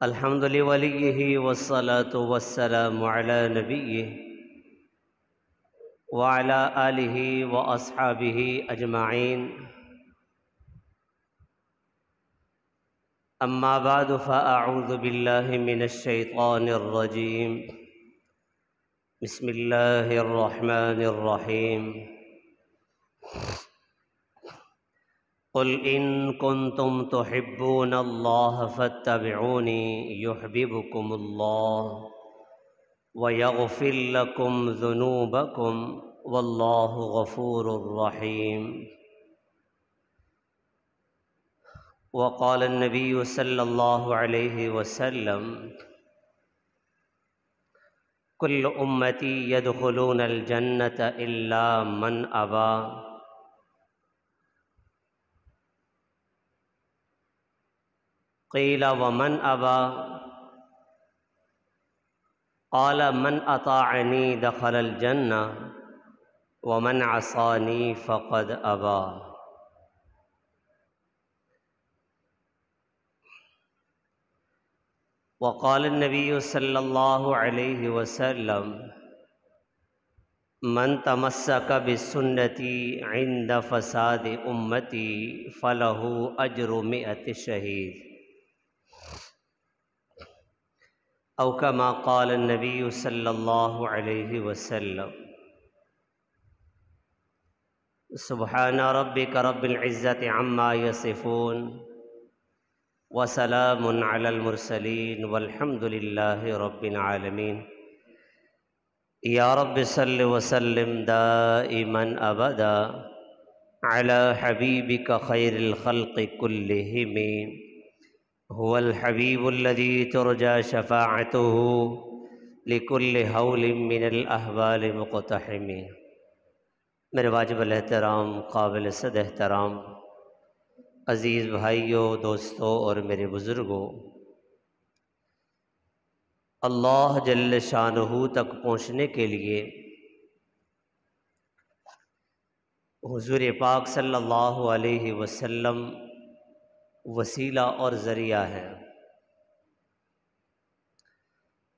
الحمد لوليه والصلاة والسلام على نبيه وعلى آله وأصحابه أجمعين. أما بعد فأعوذ بالله من الشيطان الرجيم. بسم الله الرحمن الرحيم. قل إن كنتم تحبون الله فاتبعوني يحببكم الله ويغفر لكم ذنوبكم والله غفور رحيم. وقال النبي صلى الله عليه وسلم: كل أمتي يدخلون الجنة إلا من أبى. قيل ومن أبى؟ قال من أطاعني دخل الجنة ومن عصاني فقد أبى. وقال النبي صلى الله عليه وسلم: من تمسك بسنتي عند فساد أمتي فله أجر 100 شهيد. أو كما قال النبي صلى الله عليه وسلم. سبحان ربك رب العزة عما يصفون وسلام على المرسلين والحمد لله رب العالمين. يا رب صل وسلم دائما أبدا على حبيبك خير الخلق كلهم. هو الحبيب الذي ترجى شفاعته لكل هول من الأهوال مقتحم. میرے واجب الاحترام قابل صد احترام عزیز بھائیوں، دوستوں اور میرے بزرگوں، اللہ جل شانہ تک پہنچنے کے لیے حضور پاک صلی اللہ علیہ وسلم وسیلہ اور ذریعہ ہے۔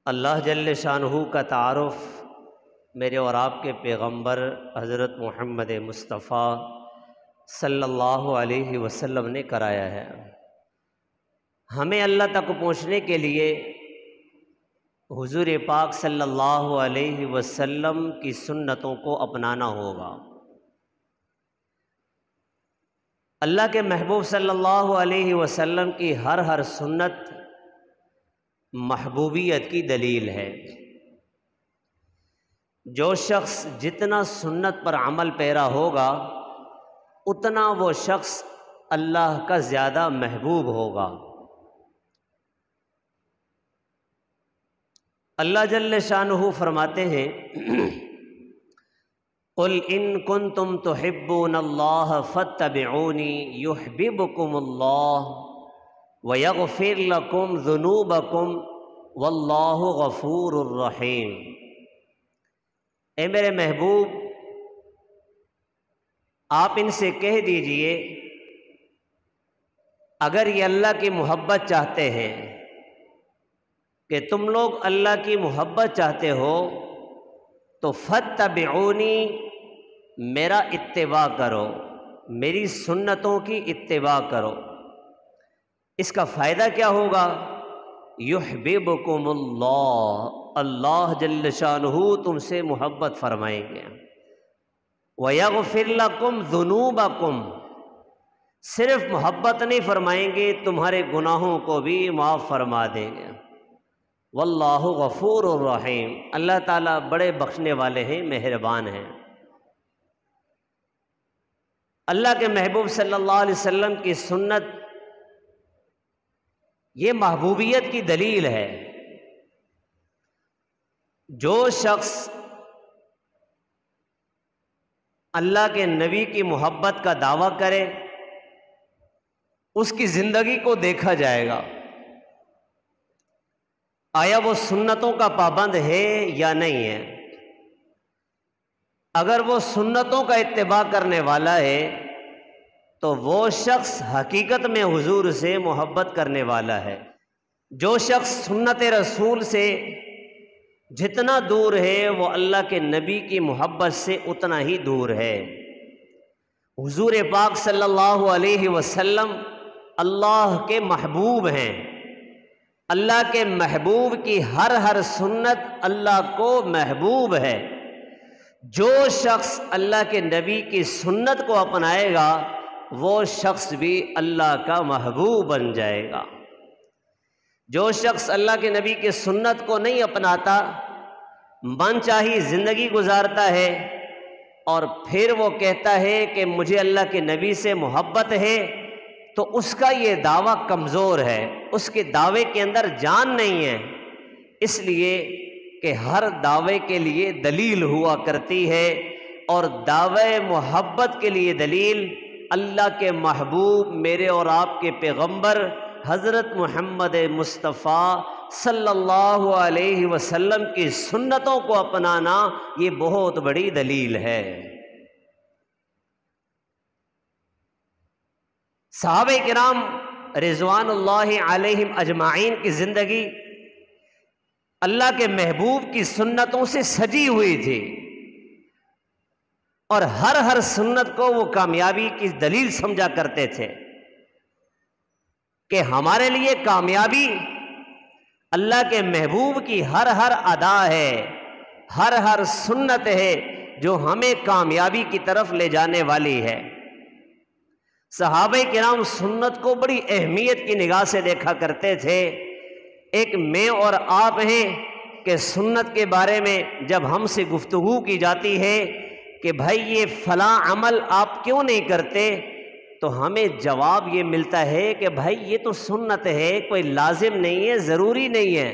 اللہ جل شانہ کا تعارف میرے اور آپ کے پیغمبر حضرت محمد مصطفیٰ صلی اللہ علیہ وسلم نے کرایا ہے۔ ہمیں اللہ تک پہنچنے کے لیے حضور پاک صلی اللہ علیہ وسلم کی سنتوں کو اپنانا ہوگا۔ اللہ کے محبوب صلی اللہ علیہ وسلم کی ہر سنت محبوبیت کی دلیل ہے۔ جو شخص جتنا سنت پر عمل پیرا ہوگا اتنا وہ شخص اللہ کا زیادہ محبوب ہوگا۔ اللہ جل شانہ فرماتے ہیں: قل ان کنتم تحبون اللہ فاتبعونی یحببکم اللہ ویغفر لکم ذنوبکم واللہ غفور الرحیم۔ اے میرے محبوب، آپ ان سے کہہ دیجئے اگر یہ اللہ کی محبت چاہتے ہیں کہ تم لوگ اللہ کی محبت چاہتے ہو تو فاتبعونی، میرا اتباع کرو، میری سنتوں کی اتباع کرو۔ اس کا فائدہ کیا ہوگا؟ یحببکم اللہ، اللہ جل شانہ تم سے محبت فرمائیں گے۔ وَيَغْفِرْ لَكُمْ ذُنُوبَكُمْ، صرف محبت نہیں فرمائیں گے، تمہارے گناہوں کو بھی معاف فرما دیں گے۔ واللہ غفور الرحیم، اللہ تعالیٰ بڑے بخشنے والے ہیں، مہربان ہیں۔ اللہ کے محبوب صلی اللہ علیہ وسلم کی سنت یہ محبوبیت کی دلیل ہے۔ جو شخص اللہ کے نبی کی محبت کا دعویٰ کرے اس کی زندگی کو دیکھا جائے گا، آیا وہ سنتوں کا پابند ہے یا نہیں ہے۔ اگر وہ سنتوں کا اتباع کرنے والا ہے تو وہ شخص حقیقت میں حضور سے محبت کرنے والا ہے۔ جو شخص سنت رسول سے جتنا دور ہے وہ اللہ کے نبی کی محبت سے اتنا ہی دور ہے۔ حضور پاک صلی اللہ علیہ وسلم اللہ کے محبوب ہیں۔ اللہ کے محبوب کی ہر سنت اللہ کو محبوب ہے۔ جو شخص اللہ کے نبی کی سنت کو اپنائے گا وہ شخص بھی اللہ کا محبوب بن جائے گا۔ جو شخص اللہ کے نبی کی سنت کو نہیں اپناتا، من چاہی زندگی گزارتا ہے اور پھر وہ کہتا ہے کہ مجھے اللہ کے نبی سے محبت ہے، تو اس کا یہ دعویٰ کمزور ہے، اس کے دعوے کے اندر جان نہیں ہے۔ اس لیے کہ ہر دعوے کے لیے دلیل ہوا کرتی ہے، اور دعوے محبت کے لیے دلیل اللہ کے محبوب میرے اور آپ کے پیغمبر حضرت محمد مصطفیٰ صلی اللہ علیہ وسلم کی سنتوں کو اپنانا، یہ بہت بڑی دلیل ہے۔ صحابہ کرام رضوان اللہ علیہم اجمعین کی زندگی اللہ کے محبوب کی سنتوں سے سجی ہوئی تھی، اور ہر سنت کو وہ کامیابی کی دلیل سمجھا کرتے تھے کہ ہمارے لیے کامیابی اللہ کے محبوب کی ہر ادا ہے، ہر سنت ہے جو ہمیں کامیابی کی طرف لے جانے والی ہے۔ صحابہ کرام سنت کو بڑی اہمیت کی نگاہ سے دیکھا کرتے تھے۔ ایک میں اور آپ ہیں کہ سنت کے بارے میں جب ہم سے گفتگو کی جاتی ہے کہ بھائی یہ فلاں عمل آپ کیوں نہیں کرتے، تو ہمیں جواب یہ ملتا ہے کہ بھائی یہ تو سنت ہے، کوئی لازم نہیں ہے، ضروری نہیں ہے۔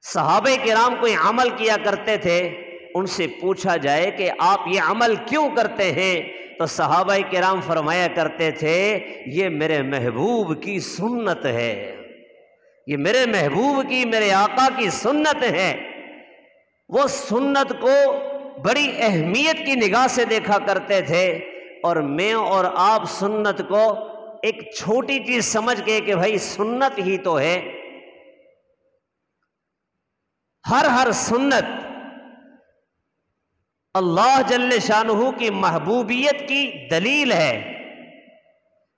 صحابہ کرام کوئی عمل کیا کرتے تھے، ان سے پوچھا جائے کہ آپ یہ عمل کیوں کرتے ہیں، تو صحابہ کرام فرمایا کرتے تھے یہ میرے محبوب کی سنت ہے، یہ میرے محبوب کی، میرے آقا کی سنت ہے۔ وہ سنت کو بڑی اہمیت کی نگاہ سے دیکھا کرتے تھے، اور میں اور آپ سنت کو ایک چھوٹی چیز سمجھ کے کہ بھائی سنت ہی تو ہے۔ ہر سنت اللہ جل شانہ کی محبوبیت کی دلیل ہے۔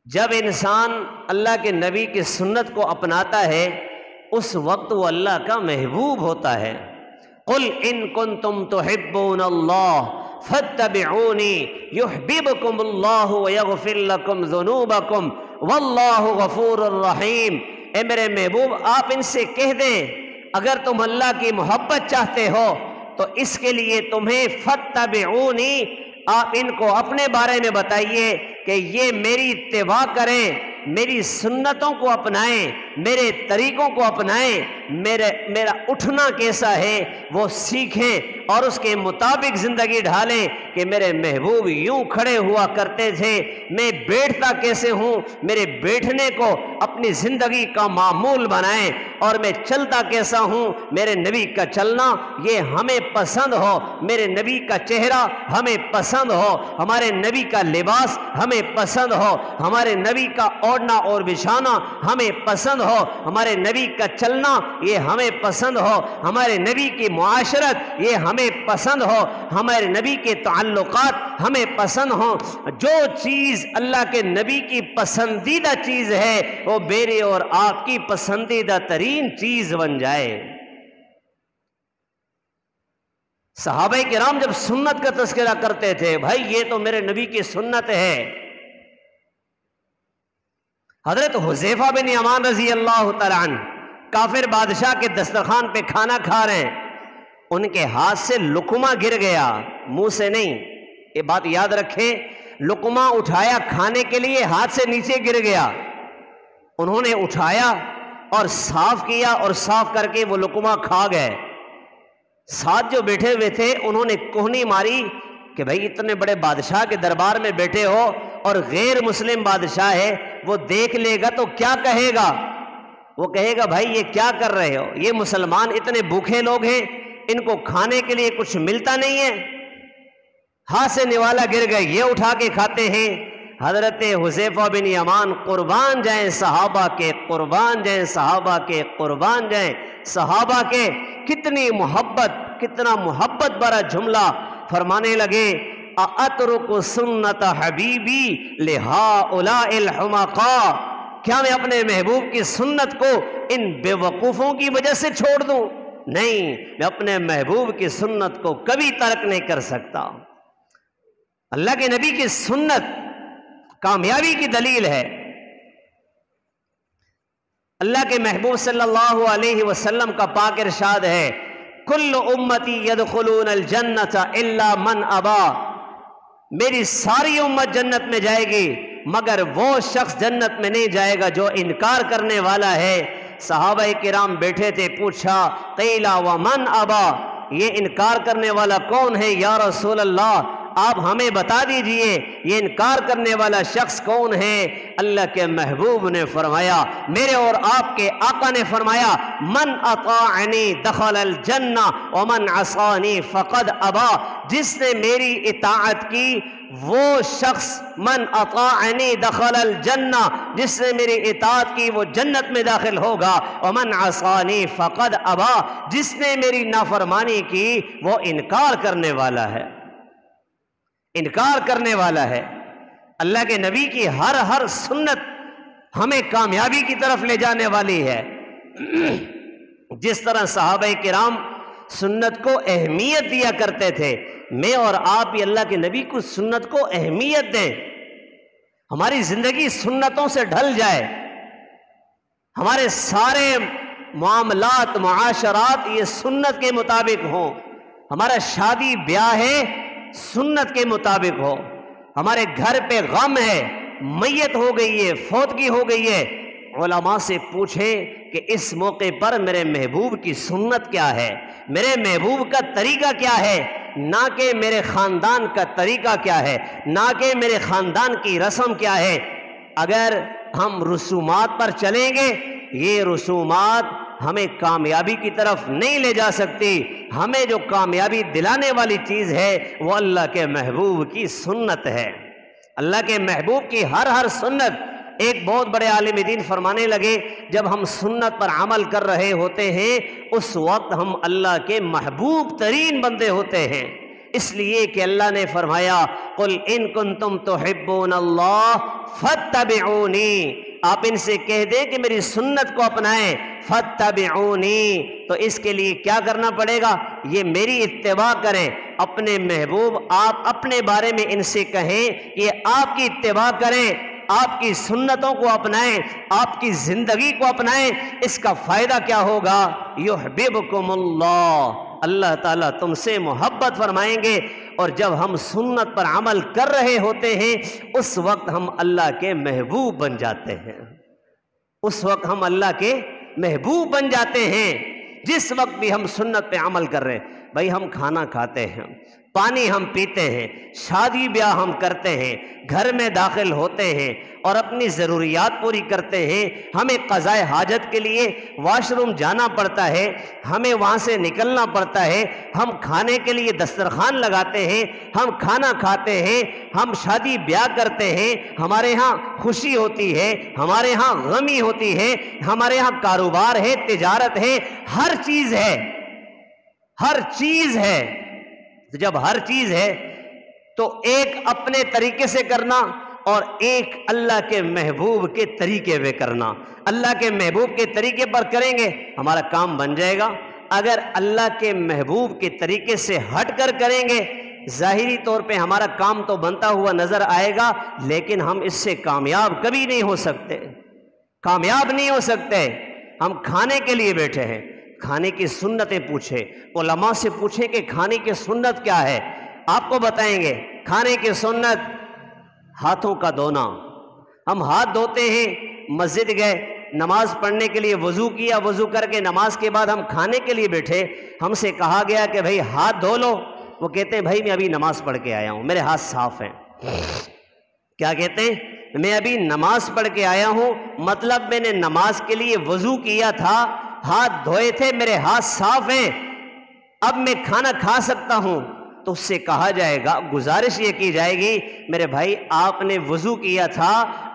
جب انسان اللہ کے نبی کی سنت کو اپناتا ہے اس وقت وہ اللہ کا محبوب ہوتا ہے۔ قل ان کنتم تحبون اللہ فاتبعونی یحببکم اللہ ویغفر لکم ذنوبکم واللہ غفور الرحیم۔ اے میرے محبوب آپ ان سے کہہ دیں اگر تم اللہ کی محبت چاہتے ہو تو اس کے لیے تمہیں فاتبعونی، آپ ان کو اپنے بارے میں بتائیے کہ یہ میری اتباع کریں، میری سنتوں کو اپنائیں، میرے طریقوں کو اپنائیں، میرا اٹھنا کیسا ہے وہ سیکھیں اور اس کے مطابق زندگی ڈھالیں کہ میرے محبوب یوں کھڑے ہوا کرتے تھے، میں بیٹھتا کیسے ہوں، میرے بیٹھنے کو اپنی زندگی کا معمول بنائیں، اور میں چلتا کیسا ہوں، میرے نبی کا چلنا یہ ہمیں پسند ہو، میرے نبی کا چہرہ ہمیں پسند ہو، ہمارے نبی کا لباس ہمیں پسند ہو، ہمارے نبی کا اوڑھنا اور بچھانا ہمیں پسند ہو، ہمارے نبی کا چلنا یہ ہمیں پسند ہو، ہمارے نبی کی معاشرت یہ ہمیں پسند ہو، ہمارے نبی کے تعلقات ہمیں پسند ہوں۔ جو چیز اللہ کے نبی کی پسندیدہ چیز ہے وہ میرے اور آپ کی پسندیدہ ترین چیز بن جائے۔ صحابہ کرام جب سنت کا تذکرہ کرتے تھے بھائی یہ تو میرے نبی کی سنت ہے۔ حضرت حذیفہ بن یمان رضی اللہ تعالیٰ عنہ کافر بادشاہ کے دسترخوان پہ کھانا کھا رہے ہیں، ان کے ہاتھ سے لقمہ گر گیا، منہ سے نہیں، یہ بات یاد رکھیں، لقمہ اٹھایا کھانے کے لیے، ہاتھ سے نیچے گر گیا، انہوں نے اٹھایا اور صاف کیا اور صاف کر کے وہ لقمہ کھا گئے۔ ساتھ جو بیٹھے ہوئے تھے انہوں نے کوہنی ماری کہ بھائی اتنے بڑے بادشاہ کے دربار میں بیٹھے ہو اور غیر مسلم بادشاہ ہے، وہ دیکھ لے گا تو کیا کہے گا؟ وہ کہے گا بھائی یہ کیا کر رہے ہو، یہ مسلمان اتنے بھوکے لوگ ہیں، ان کو کھانے کے لیے کچھ ملتا نہیں ہے، ہاتھ سے نوالا گر گئے، یہ اٹھا کے کھاتے ہیں۔ حضرت حذیفہ بن یمان قربان جائیں صحابہ کے، قربان جائیں صحابہ کے، قربان جائیں صحابہ کے، کتنی محبت، کتنا محبت بھرا جملہ فرمانے لگے، اَأَتْرُكُ سُنَّةَ حَبِيبِي لِهَٰؤُلَاءِ الْحُمَقَاءِ، کیا میں اپنے محبوب کی سنت کو ان بے وقوفوں کی وجہ سے چھوڑ دوں؟ نہیں، میں اپنے محبوب کی سنت کو کبھی ترک نہیں کر سکتا۔ اللہ کے نبی کی سنت کامیابی کی دلیل ہے۔ اللہ کے محبوب صلی اللہ علیہ وسلم کا پاک ارشاد ہے، کل امتی یدخلون الجنت الا من ابا، میری ساری امت جنت میں جائے گی مگر وہ شخص جنت میں نہیں جائے گا جو انکار کرنے والا ہے۔ صحابہ کرام بیٹھے تھے، پوچھا قیل ومن ابا، یہ انکار کرنے والا کون ہے یا رسول اللہ؟ آپ ہمیں بتا دیجئے یہ انکار کرنے والا شخص کون ہے؟ اللہ کے محبوب نے فرمایا، میرے اور آپ کے آقا نے فرمایا، من اطاعنی دخل الجنہ ومن عصانی فقد ابا، جس نے میری اطاعت کی وہ شخص، من اطاعنی دخل الجنہ، جس نے میری اطاعت کی وہ جنت میں داخل ہوگا، ومن عصانی فقد ابا، جس نے میری نافرمانی کی وہ انکار کرنے والا ہے، انکار کرنے والا ہے۔ اللہ کے نبی کی ہر سنت ہمیں کامیابی کی طرف لے جانے والی ہے۔ جس طرح صحابہ کرام سنت کو اہمیت دیا کرتے تھے، میں اور آپ بھی اللہ کے نبی کو سنت کو اہمیت دیں، ہماری زندگی سنتوں سے ڈھل جائے، ہمارے سارے معاملات معاشرات یہ سنت کے مطابق ہوں، ہمارا شادی بیاہ ہے سنت کے مطابق ہو، ہمارے گھر پہ غم ہے، میت ہو گئی ہے، فوتگی ہو گئی ہے، علماء سے پوچھیں کہ اس موقع پر میرے محبوب کی سنت کیا ہے، میرے محبوب کا طریقہ کیا ہے، نہ کہ میرے خاندان کا طریقہ کیا ہے، نہ کہ میرے خاندان کی رسم کیا ہے۔ اگر ہم رسومات پر چلیں گے، یہ رسومات ہمیں کامیابی کی طرف نہیں لے جا سکتی، ہمیں جو کامیابی دلانے والی چیز ہے وہ اللہ کے محبوب کی سنت ہے۔ اللہ کے محبوب کی ہر سنت، ایک بہت بڑے عالم دین فرمانے لگے، جب ہم سنت پر عمل کر رہے ہوتے ہیں اس وقت ہم اللہ کے محبوب ترین بندے ہوتے ہیں، اس لیے کہ اللہ نے فرمایا قل ان کنتم تحبون اللہ فاتبعونی، آپ ان سے کہہ دیں کہ میری سنت کو اپنائیں، فاتبعونی، تو اس کے لیے کیا کرنا پڑے گا؟ یہ میری اتباع کریں۔ اپنے محبوب آپ اپنے بارے میں ان سے کہیں کہ آپ کی اتباع کریں، آپ کی سنتوں کو اپنائیں، آپ کی زندگی کو اپنائیں، اس کا فائدہ کیا ہوگا؟ یحببکم اللہ، اللہ تعالیٰ تم سے محبت فرمائیں گے، اور جب ہم سنت پر عمل کر رہے ہوتے ہیں اس وقت ہم اللہ کے محبوب بن جاتے ہیں، اس وقت ہم اللہ کے محبوب بن جاتے ہیں۔ جس وقت بھی ہم سنت پہ عمل کر رہے ہیں، بھائی ہم کھانا کھاتے ہیں، پانی ہم پیتے ہیں، شادی بیاہ ہم کرتے ہیں، گھر میں داخل ہوتے ہیں اور اپنی ضروریات پوری کرتے ہیں، ہمیں قضائے حاجت کے لیے واش روم جانا پڑتا ہے، ہمیں وہاں سے نکلنا پڑتا ہے، ہم کھانے کے لیے دسترخوان لگاتے ہیں، ہم کھانا کھاتے ہیں، ہم شادی بیاہ کرتے ہیں، ہمارے ہاں خوشی ہوتی ہے، ہمارے ہاں غمی ہوتی ہے، ہمارے ہاں کاروبار ہے، تجارت ہے، ہر چیز ہے، ہر چیز ہے۔ جب ہر چیز ہے تو ایک اپنے طریقے سے کرنا اور ایک اللہ کے محبوب کے طریقے پہ کرنا۔ اللہ کے محبوب کے طریقے پر کریں گے ہمارا کام بن جائے گا، اگر اللہ کے محبوب کے طریقے سے ہٹ کر کریں گے ظاہری طور پہ ہمارا کام تو بنتا ہوا نظر آئے گا، لیکن ہم اس سے کامیاب کبھی نہیں ہو سکتے، کامیاب نہیں ہو سکتے۔ ہم کھانے کے لیے بیٹھے ہیں، کھانے کی سنتیں پوچھیں، علماء سے پوچھیں کہ کھانے کی سنت کیا ہے، آپ کو بتائیں گے۔ کھانے کی سنت ہاتھوں کا دھونا، ہم ہاتھ دھوتے ہیں، مسجد گئے نماز پڑھنے کے لیے وضو کیا، وضو کر کے نماز کے بعد ہم کھانے کے لیے بیٹھے، ہم سے کہا گیا کہ بھائی ہاتھ دھو لو، وہ کہتے ہیں بھائی میں ابھی نماز پڑھ کے آیا ہوں، میرے ہاتھ صاف ہیں۔ کیا کہتے ہیں؟ میں ابھی نماز پڑھ کے آیا ہوں، مطلب میں نے نماز کے لیے وضو کیا تھا، ہاتھ دھوئے تھے، میرے ہاتھ صاف ہیں، اب میں کھانا کھا سکتا ہوں۔ تو اس سے کہا جائے گا، گزارش یہ کی جائے گی، میرے بھائی آپ نے وضو کیا تھا،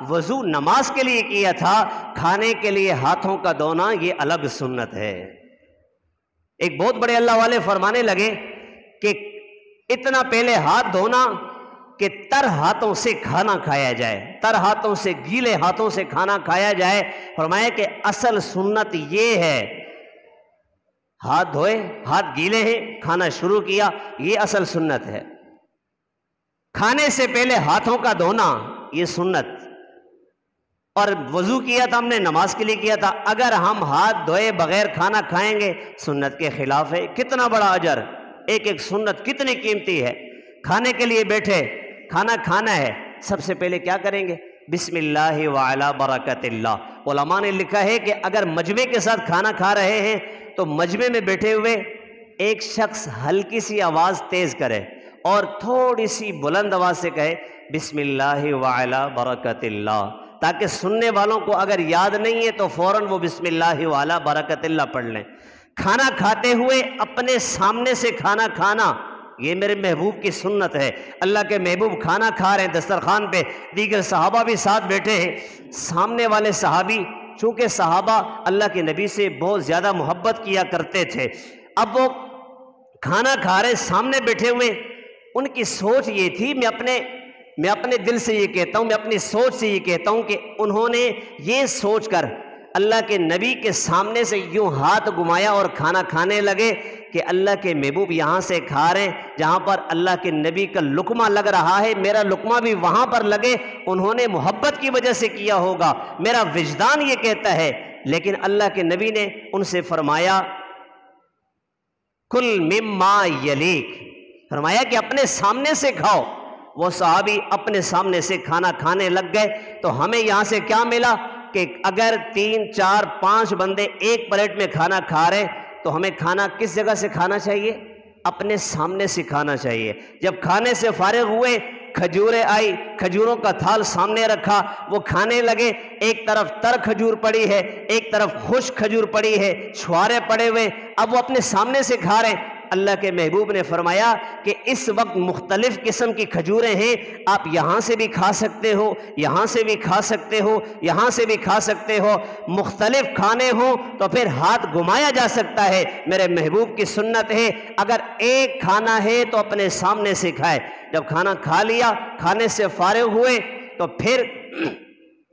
وضو نماز کے لیے کیا تھا، کھانے کے لیے ہاتھوں کا دھونا یہ الگ سنت ہے۔ ایک بہت بڑے اللہ والے فرمانے لگے کہ اتنا پہلے ہاتھ دھونا کہ تر ہاتھوں سے کھانا کھایا جائے، تر ہاتھوں سے، گیلے ہاتھوں سے کھانا کھایا جائے۔ فرمایا کہ اصل سنت یہ ہے، ہاتھ دھوئے، ہاتھ گیلے ہیں، کھانا شروع کیا، یہ اصل سنت ہے۔ کھانے سے پہلے ہاتھوں کا دھونا یہ سنت، اور وضو کیا تھا ہم نے، نماز کے لیے کیا تھا، اگر ہم ہاتھ دھوئے بغیر کھانا کھائیں گے سنت کے خلاف ہے۔ کتنا بڑا اجر، ایک ایک سنت کتنی قیمتی ہے۔ کھانے کے لیے بیٹھے، کھانا کھانا ہے، سب سے پہلے کیا کریں گے؟ بسم اللہ وعلی برکت اللہ۔ علماء نے لکھا ہے کہ اگر مجمع کے ساتھ کھانا کھا رہے ہیں تو مجمع میں بیٹھے ہوئے ایک شخص ہلکی سی آواز تیز کرے اور تھوڑی سی بلند آواز سے کہے بسم اللہ وعلی برکت اللہ، تاکہ سننے والوں کو اگر یاد نہیں ہے تو فوراً وہ بسم اللہ وعلی برکت اللہ پڑھ لیں۔ کھانا کھاتے ہوئے اپنے سامنے سے کھانا کھانا یہ میرے محبوب کی سنت ہے۔ اللہ کے محبوب کھانا کھا رہے ہیں دسترخوان پہ، دیگر صحابہ بھی ساتھ بیٹھے ہیں۔ سامنے والے صحابی، چونکہ صحابہ اللہ کے نبی سے بہت زیادہ محبت کیا کرتے تھے، اب وہ کھانا کھا رہے سامنے بیٹھے ہوئے، ان کی سوچ یہ تھی، میں اپنے دل سے یہ کہتا ہوں، میں اپنی سوچ سے یہ کہتا ہوں کہ انہوں نے یہ سوچ کر اللہ کے نبی کے سامنے سے یوں ہاتھ گھمایا اور کھانا کھانے لگے کہ اللہ کے محبوب یہاں سے کھا رہے ہیں جہاں پر اللہ کے نبی کا لقمہ لگ رہا ہے، میرا لقمہ بھی وہاں پر لگے۔ انہوں نے محبت کی وجہ سے کیا ہوگا، میرا وجدان یہ کہتا ہے، لیکن اللہ کے نبی نے ان سے فرمایا کل مما یلیک، فرمایا کہ اپنے سامنے سے کھاؤ۔ وہ صحابی اپنے سامنے سے کھانا کھانے لگ گئے۔ تو ہمیں یہاں سے کیا ملا کہ اگر 3 4 5 بندے ایک پلیٹ میں کھانا کھا رہے تو ہمیں کھانا کس جگہ سے کھانا چاہیے؟ اپنے سامنے سے کھانا چاہیے۔ جب کھانے سے فارغ ہوئے، کھجوریں آئی، کھجوروں کا تھال سامنے رکھا، وہ کھانے لگے۔ ایک طرف تر کھجور پڑی ہے، ایک طرف خشک کھجور پڑی ہے، چھوارے پڑے ہوئے، اب وہ اپنے سامنے سے کھا رہے ہیں۔ اللہ کے محبوب نے فرمایا کہ اس وقت مختلف قسم کی کھجوریں ہیں، آپ یہاں سے بھی کھا سکتے ہو، یہاں سے بھی کھا سکتے ہو، یہاں سے بھی کھا سکتے ہو۔ مختلف کھانے ہوں تو پھر ہاتھ گھمایا جا سکتا ہے، میرے محبوب کی سنت ہے۔ اگر ایک کھانا ہے تو اپنے سامنے سے کھائے۔ جب کھانا کھا لیا، کھانے سے فارغ ہوئے، تو پھر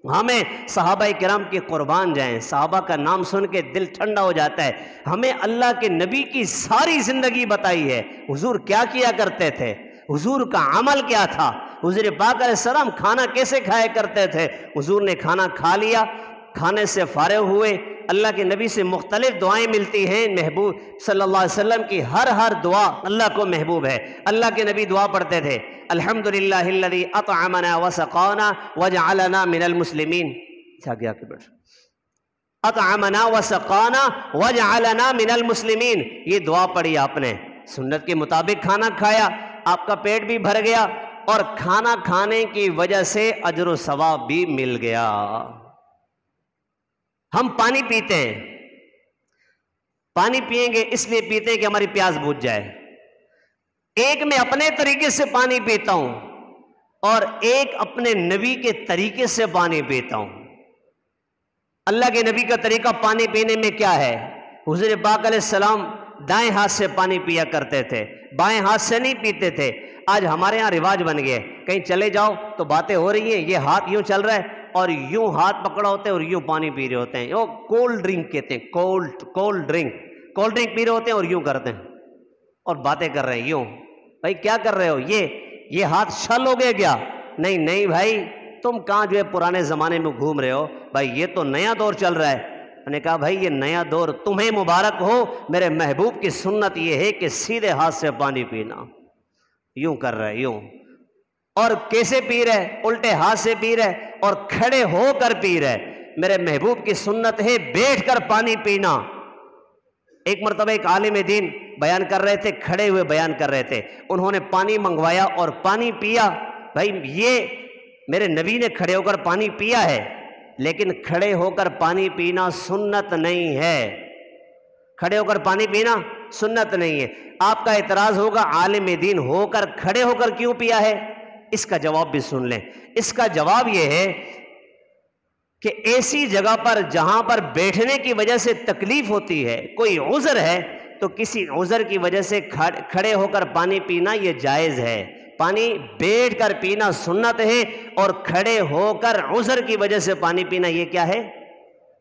ہمیں صحابہ کرام کی قربان جائیں، صحابہ کا نام سن کے دل ٹھنڈا ہو جاتا ہے۔ ہمیں اللہ کے نبی کی ساری زندگی بتائی ہے، حضور کیا کیا کرتے تھے، حضور کا عمل کیا تھا، حضور پاک علیہ السلام کھانا کیسے کھایا کرتے تھے۔ حضور نے کھانا کھا لیا، کھانے سے فارغ ہوئے، اللہ کے نبی سے مختلف دعائیں ملتی ہیں۔ محبوب صلی اللہ علیہ وسلم کی ہر دعا اللہ کو محبوب ہے۔ اللہ کے نبی دعا پڑھتے تھے الحمدللہ الذی اطعمنا وسقانا وجعلنا من المسلمین، اطعمنا وسقانا وجعلنا من المسلمین، یہ دعا پڑھی آپ نے، سنت کے مطابق کھانا کھایا، آپ کا پیٹ بھی بھر گیا اور کھانا کھانے کی وجہ سے اجر و ثواب بھی مل گیا۔ ہم پانی پیتے ہیں، پانی پئیں گے اس لیے پیتے ہیں کہ ہماری پیاس بجھ جائے۔ ایک میں اپنے طریقے سے پانی پیتا ہوں اور ایک اپنے نبی کے طریقے سے پانی پیتا ہوں۔ اللہ کے نبی کا طریقہ پانی پینے میں کیا ہے؟ حضور پاک علیہ السلام دائیں ہاتھ سے پانی پیا کرتے تھے، بائیں ہاتھ سے نہیں پیتے تھے۔ آج ہمارے ہاں رواج بن گئے، کہیں چلے جاؤ تو باتیں ہو رہی ہیں، یہ ہاتھ یوں چل رہا ہے اور یوں ہاتھ پکڑا ہوتے ہیں اور یوں پانی پی رہے ہوتے ہیں۔ وہ کولڈ ڈرنک کہتے ہیں، کولڈ ڈرنک پی رہے ہوتے ہیں اور یوں کرتے ہیں اور باتیں کر رہے ہیں یوں۔ بھائی کیا کر رہے ہو؟ یہ ہاتھ شل ہو گیا کیا؟ نہیں بھائی، تم کہاں جو ہے پرانے زمانے میں گھوم رہے ہو، بھائی یہ تو نیا دور چل رہا ہے۔ میں نے کہا بھائی یہ نیا دور تمہیں مبارک ہو، میرے محبوب کی سنت یہ ہے کہ سیدھے ہاتھ سے پانی پینا۔ یوں کر رہے یوں، اور کیسے پی رہے؟ الٹے ہاتھ سے پی رہے اور کھڑے ہو کر پی رہے۔ میرے محبوب کی سنت ہے بیٹھ کر پانی پینا۔ ایک مرتبہ ایک عالم دین بیان کر رہے تھے، کھڑے ہوئے بیان کر رہے تھے، انہوں نے پانی منگوایا اور پانی پیا۔ بھائی یہ میرے نبی نے کھڑے ہو کر پانی پیا ہے، لیکن کھڑے ہو کر پانی پینا سنت نہیں ہے۔ کھڑے ہو کر پانی پینا سنت نہیں ہے۔ آپ کا اعتراض ہوگا عالم دین ہو کر کھڑے ہو کر کیوں پیا ہے؟ اس کا جواب بھی سن لیں۔ اس کا جواب یہ ہے کہ ایسی جگہ پر جہاں پر بیٹھنے کی وجہ سے تکلیف ہوتی ہے، کوئی عذر ہے، تو کسی عذر کی وجہ سے کھڑے ہو کر پانی پینا یہ جائز ہے۔ پانی بیٹھ کر پینا سنت ہے، اور کھڑے ہو کر عذر کی وجہ سے پانی پینا یہ کیا ہے؟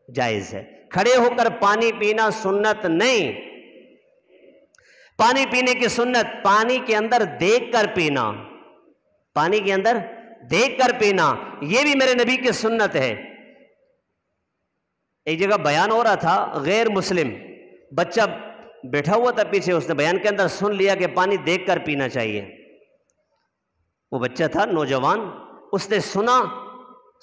جائز ہے۔ کھڑے ہو کر پانی پینا سنت نہیں۔ پانی پینے کی سنت پانی کے اندر دیکھ کر پینا، پانی کے اندر دیکھ کر پینا، یہ بھی میرے نبی کی سنت ہے۔ ایک جگہ بیان ہو رہا تھا، غیر مسلم بچہ بیٹھا ہوا تھا پیچھے، اس نے بیان کے اندر سن لیا کہ پانی دیکھ کر پینا چاہیے۔ وہ بچہ تھا نوجوان، اس نے سنا،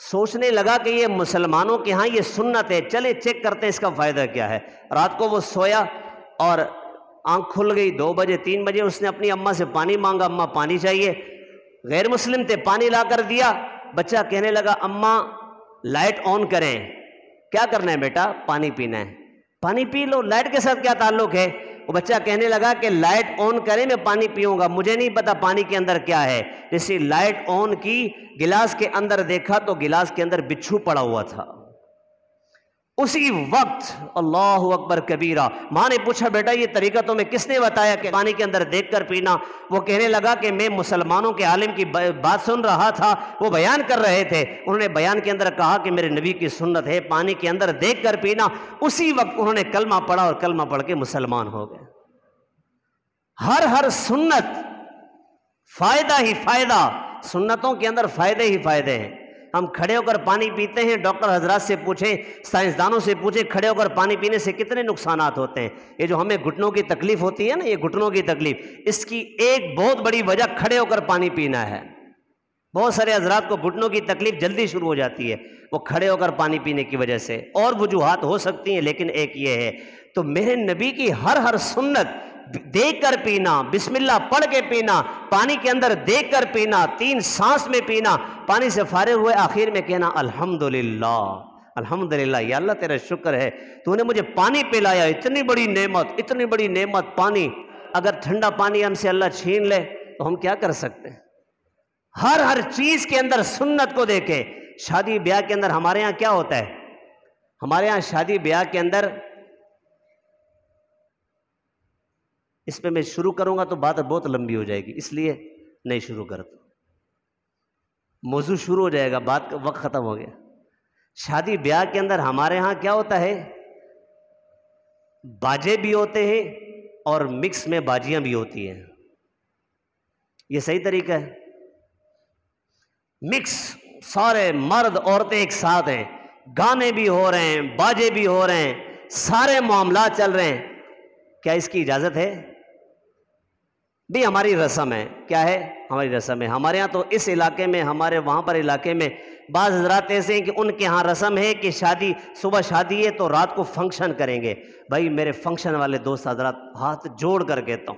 سوچنے لگا کہ یہ مسلمانوں کے ہاں یہ سنت ہے، چلے چیک کرتے ہیں اس کا فائدہ کیا ہے۔ رات کو وہ سویا اور آنکھ کھل گئی، 2 بجے 3 بجے اس نے اپنی اماں سے پانی مانگا، اماں پانی چاہیے۔ غیر مسلم تھے، پانی لا کر دیا۔ بچہ کہنے لگا اماں لائٹ آن کریں۔ کیا کرنا ہے بیٹا؟ پانی پینا ہے۔ پانی پی لو، لائٹ کے ساتھ کیا تعلق ہے؟ وہ بچہ کہنے لگا کہ لائٹ آن کریں میں پانی پیوں گا، مجھے نہیں پتا پانی کے اندر کیا ہے۔ جیسے لائٹ آن کی، گلاس کے اندر دیکھا تو گلاس کے اندر بچھو پڑا ہوا تھا۔ اسی وقت اللہ اکبر کبیرہ، ماں نے پوچھا بیٹا یہ طریقہ تمہیں کس نے بتایا کہ پانی کے اندر دیکھ کر پینا؟ وہ کہنے لگا کہ میں مسلمانوں کے عالم کی بات سن رہا تھا، وہ بیان کر رہے تھے، انہوں نے بیان کے اندر کہا کہ میرے نبی کی سنت ہے پانی کے اندر دیکھ کر پینا۔ اسی وقت انہوں نے کلمہ پڑھا اور کلمہ پڑھ کے مسلمان ہو گئے۔ ہر سنت فائدہ ہی فائدہ، سنتوں کے اندر فائدے ہی فائدے ہیں۔ ہم کھڑے ہو کر پانی پیتے ہیں، ڈاکٹر حضرات سے پوچھیں، سائنسدانوں سے پوچھیں کھڑے ہو کر پانی پینے سے کتنے نقصانات ہوتے ہیں۔ یہ جو ہمیں گھٹنوں کی تکلیف ہوتی ہے نا، یہ گھٹنوں کی تکلیف، اس کی ایک بہت بڑی وجہ کھڑے ہو کر پانی پینا ہے۔ بہت سارے حضرات کو گھٹنوں کی تکلیف جلدی شروع ہو جاتی ہے، وہ کھڑے ہو کر پانی پینے کی وجہ سے، اور وجوہات ہو سکتی ہیں لیکن ایک یہ ہے۔ تو میرے نبی کی ہر سنت دیکھ کر پینا، بسم اللہ پڑھ کے پینا، پانی کے اندر دیکھ کر پینا، 3 سانس میں پینا، پانی سے فارغ ہوئے آخر میں کہنا الحمدللہ، الحمدللہ، یا اللہ تیرا شکر ہے تو نے مجھے پانی پلایا، اتنی بڑی نعمت پانی۔ اگر ٹھنڈا پانی ہم سے اللہ چھین لے تو ہم کیا کر سکتے ہیں؟ ہر چیز کے اندر سنت کو دیکھیں۔ شادی بیاہ کے اندر ہمارے ہاں کیا ہوتا ہے؟ ہمارے ہاں شادی بیاہ کے اندر، اس پہ میں شروع کروں گا تو بات بہت لمبی ہو جائے گی، اس لیے نہیں شروع کرتا، موضوع شروع ہو جائے گا، بات کا وقت ختم ہو گیا۔ شادی بیاہ کے اندر ہمارے ہاں کیا ہوتا ہے؟ باجے بھی ہوتے ہیں اور مکس میں باجیاں بھی ہوتی ہیں۔ یہ صحیح طریقہ ہے؟ مکس، سارے مرد عورتیں ایک ساتھ ہیں، گانے بھی ہو رہے ہیں، باجے بھی ہو رہے ہیں، سارے معاملات چل رہے ہیں، کیا اس کی اجازت ہے؟ بھی ہماری رسم ہے۔ کیا ہے؟ ہماری رسم ہے۔ ہمارے ہاں تو اس علاقے میں، ہمارے وہاں پر علاقے میں بعض حضرات ایسے ہیں کہ ان کے ہاں رسم ہے کہ شادی، صبح شادی ہے تو رات کو فنکشن کریں گے۔ بھائی میرے فنکشن والے دوست حضرات ہاتھ جوڑ کر کہتا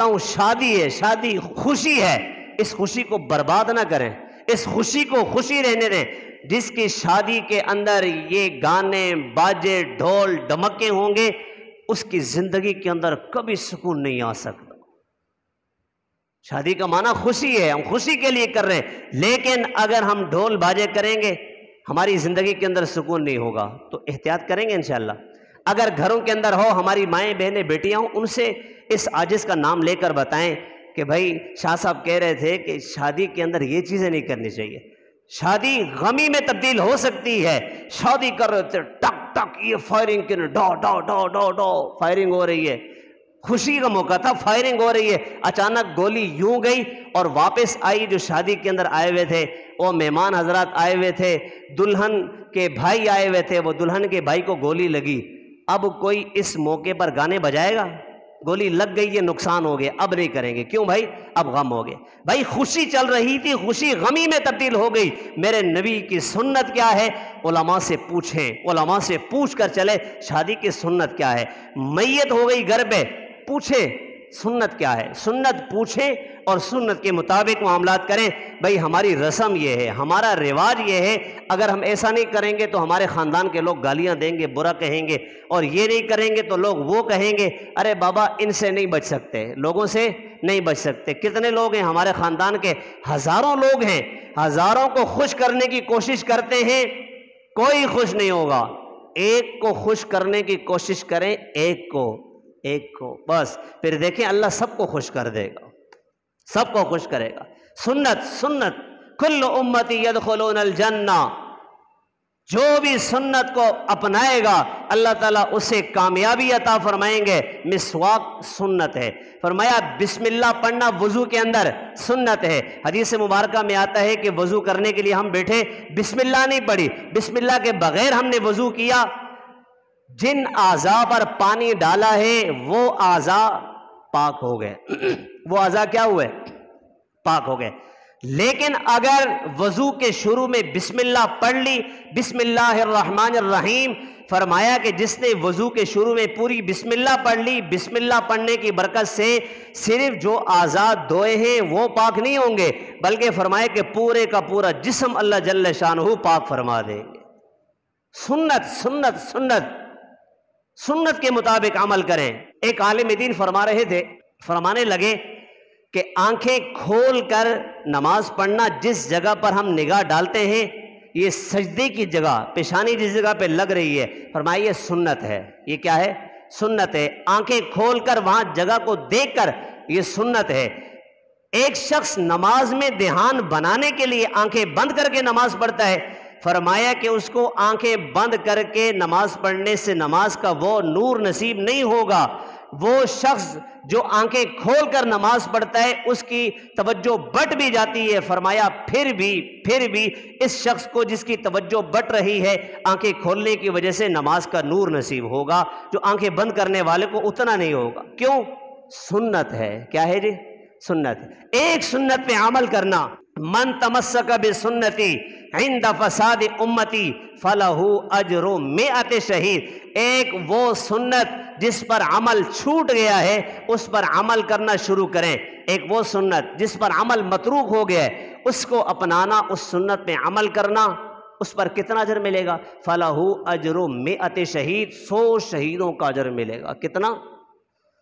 ہوں، شادی ہے، شادی خوشی ہے، اس خوشی کو برباد نہ کریں، اس خوشی کو خوشی رہنے دیں۔ جس کی شادی کے اندر یہ گانے باجے ڈھول ڈمکے ہوں گے، اس کی زندگی کے اندر کبھی سکون نہیں آ سکتا۔ شادی کا معنی خوشی ہے، ہم خوشی کے لیے کر رہے ہیں، لیکن اگر ہم ڈھول باجے کریں گے ہماری زندگی کے اندر سکون نہیں ہوگا۔ تو احتیاط کریں گے انشاءاللہ۔ اگر گھروں کے اندر ہو، ہماری مائیں بہنیں بیٹیاں ہوں، ان سے اس عاجز کا نام لے کر بتائیں کہ بھائی شاہ صاحب کہہ رہے تھے کہ شادی کے اندر یہ چیزیں نہیں کرنی چاہیے، شادی غمی میں تبدیل ہو سکتی ہے۔ شادی کر رہے تھے، ٹک ٹک یہ فائرنگ کے ڈو ڈو ڈو ڈو ڈو فائرنگ ہو رہی ہے، خوشی کا موقع تھا، فائرنگ ہو رہی ہے، اچانک گولی یوں گئی اور واپس آئی۔ جو شادی کے اندر آئے ہوئے تھے وہ مہمان حضرات آئے ہوئے تھے، دلہن کے بھائی آئے ہوئے تھے، وہ دلہن کے بھائی کو گولی لگی۔ اب کوئی اس موقع پر گانے بجائے گا؟ گولی لگ گئی، یہ نقصان ہو گیا، اب نہیں کریں گے۔ کیوں بھائی؟ اب غم ہو گئے۔ بھائی خوشی چل رہی تھی، خوشی غمی میں تبدیل ہو گئی۔ میرے نبی کی سنت کیا ہے؟ علماء سے پوچھیں، علماء سے پوچھ کر چلے شادی کی سنت کیا ہے۔ میت ہو گئی گھر پہ، پوچھے سنت کیا ہے، سنت پوچھیں اور سنت کے مطابق معاملات کریں۔ بھئی ہماری رسم یہ ہے، ہمارا رواج یہ ہے، اگر ہم ایسا نہیں کریں گے تو ہمارے خاندان کے لوگ گالیاں دیں گے، برا کہیں گے، اور یہ نہیں کریں گے تو لوگ وہ کہیں گے۔ ارے بابا ان سے نہیں بچ سکتے، لوگوں سے نہیں بچ سکتے۔ کتنے لوگ ہیں ہمارے خاندان کے، ہزاروں لوگ ہیں، ہزاروں کو خوش کرنے کی کوشش کرتے ہیں، کوئی خوش نہیں ہوگا۔ ایک کو خوش کرنے کی کوشش کریں، ایک کو بس، پھر دیکھیں اللہ سب کو خوش کر دے گا، سب کو خوش کرے گا۔ سنت کل امتی یدخلون الجنہ، جو بھی سنت کو اپنائے گا اللہ تعالیٰ اسے کامیابی عطا فرمائیں گے۔ مسواک سنت ہے، فرمایا بسم اللہ پڑھنا وضو کے اندر سنت ہے۔ حدیث مبارکہ میں آتا ہے کہ وضو کرنے کے لیے ہم بیٹھے، بسم اللہ نہیں پڑھی، بسم اللہ کے بغیر ہم نے وضو کیا، جن اعضاء پر پانی ڈالا ہے وہ اعضاء پاک ہو گئے، وہ اعضاء کیا ہوئے؟ پاک ہو گئے۔ لیکن اگر وضو کے شروع میں بسم اللہ پڑھ لی، بسم اللہ الرحمن الرحیم، فرمایا کہ جس نے وضو کے شروع میں پوری بسم اللہ پڑھ لی، بسم اللہ پڑھنے کی برکت سے صرف جو اعضاء دھوئے ہیں وہ پاک نہیں ہوں گے، بلکہ فرمایا کہ پورے کا پورا جسم اللہ جل شانہ پاک فرما دیں گے۔ سنت کے مطابق عمل کریں۔ ایک عالم دین فرمانے لگے کہ آنکھیں کھول کر نماز پڑھنا، جس جگہ پر ہم نگاہ ڈالتے ہیں، یہ سجدے کی جگہ، پیشانی جس جگہ پہ لگ رہی ہے، فرمائیے سنت ہے۔ یہ کیا ہے؟ سنت ہے۔ آنکھیں کھول کر وہاں جگہ کو دیکھ کر، یہ سنت ہے۔ ایک شخص نماز میں دھیان بنانے کے لیے آنکھیں بند کر کے نماز پڑھتا ہے، فرمایا کہ اس کو آنکھیں بند کر کے نماز پڑھنے سے نماز کا وہ نور نصیب نہیں ہوگا۔ وہ شخص جو آنکھیں کھول کر نماز پڑھتا ہے اس کی توجہ بٹ بھی جاتی ہے، فرمایا پھر بھی اس شخص کو جس کی توجہ بٹ رہی ہے آنکھیں کھولنے کی وجہ سے نماز کا نور نصیب ہوگا، جو آنکھیں بند کرنے والے کو اتنا نہیں ہوگا۔ کیوں؟ سنت ہے۔ کیا ہے جی؟ سنت ہے۔ ایک سنت پہ عمل کرنا، من تمسک بسنتی عند فساد امتی فلہ اجر 100 شہید۔ ایک وہ سنت جس پر عمل چھوٹ گیا ہے اس پر عمل کرنا شروع کریں۔ ایک وہ سنت جس پر عمل متروک ہو گیا ہے اس کو اپنانا، اس سنت پہ عمل کرنا، اس پر کتنا اجر ملے گا؟ فلہ اجر 100 شہید، 100 شہیدوں کا اجر ملے گا۔ کتنا؟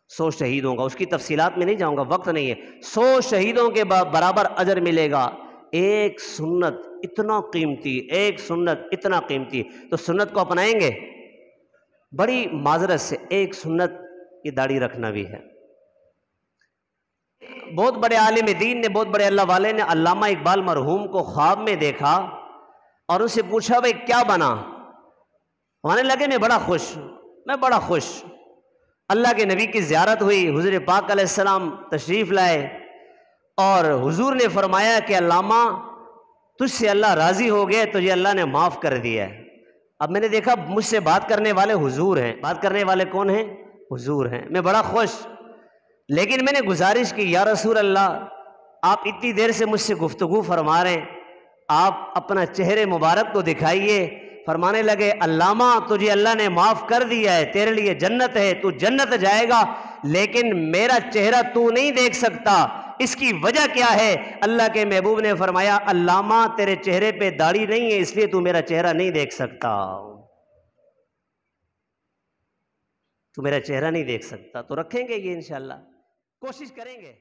100 شہیدوں کا۔ اس کی تفصیلات میں نہیں جاؤں گا، وقت نہیں ہے۔ 100 شہیدوں کے برابر اجر ملے گا۔ ایک سنت اتنا قیمتی، ایک سنت اتنا قیمتی، تو سنت کو اپنائیں گے۔ بڑی معذرت سے ایک سنت یہ داڑھی رکھنا بھی ہے۔ بہت بڑے عالم دین نے، بہت بڑے اللہ والے نے علامہ اقبال مرحوم کو خواب میں دیکھا اور ان سے پوچھا بھائی کیا بنا؟ کہنے لگے میں بڑا خوش۔ اللہ کے نبی کی زیارت ہوئی، حضور پاک علیہ السلام تشریف لائے اور حضور نے فرمایا کہ علامہ تجھ سے اللہ راضی ہو گئے، تجھے اللہ نے معاف کر دیا ہے۔ اب میں نے دیکھا مجھ سے بات کرنے والے حضور ہیں۔ بات کرنے والے کون ہیں؟ حضور ہیں۔ میں بڑا خوش، لیکن میں نے گزارش کی یا رسول اللہ آپ اتنی دیر سے مجھ سے گفتگو فرما رہے ہیں، آپ اپنا چہرے مبارک تو دکھائیے۔ فرمانے لگے علامہ تجھے اللہ نے معاف کر دیا ہے، تیرے لیے جنت ہے، تو جنت جائے گا، لیکن میرا چہرہ تو نہیں دیکھ سکتا۔ اس کی وجہ کیا ہے؟ اللہ کے محبوب نے فرمایا علامہ تیرے چہرے پہ داڑھی نہیں ہے اس لیے تو میرا چہرہ نہیں دیکھ سکتا، تو میرا چہرہ نہیں دیکھ سکتا۔ تو رکھیں گے یہ انشاءاللہ، کوشش کریں گے۔